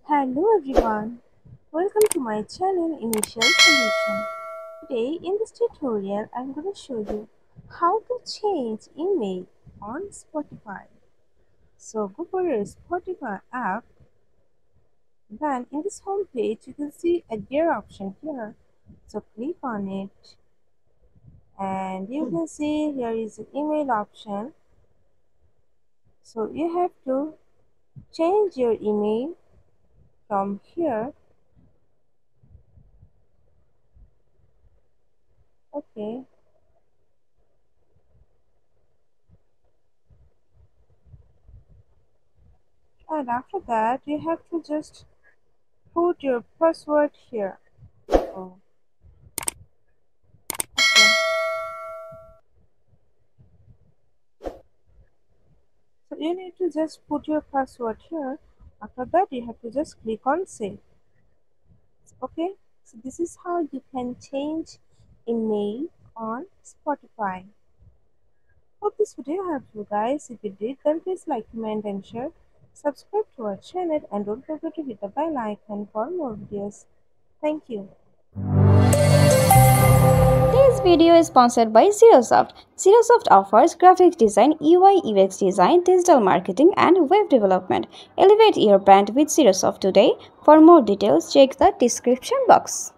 Hello everyone, welcome to my channel Initial Solution. Today in this tutorial I'm going to show you how to change email on Spotify. So go for your Spotify app, then in this home page you can see a gear option here. So click on it and you can see here is an email option. So you have to change your email from here. Okay. And after that, you have to just put your password here. Oh, okay. So you need to just put your password here. After that, you have to just click on save. Okay. So this is how you can change email on Spotify. Hope this video helped you guys. If it did, then please like, comment, and share. Subscribe to our channel and don't forget to hit the bell icon for more videos. Thank you. This video is sponsored by Xirosoft. Xirosoft offers graphic design, UI UX design, digital marketing, and web development. Elevate your brand with Xirosoft today. For more details, check the description box.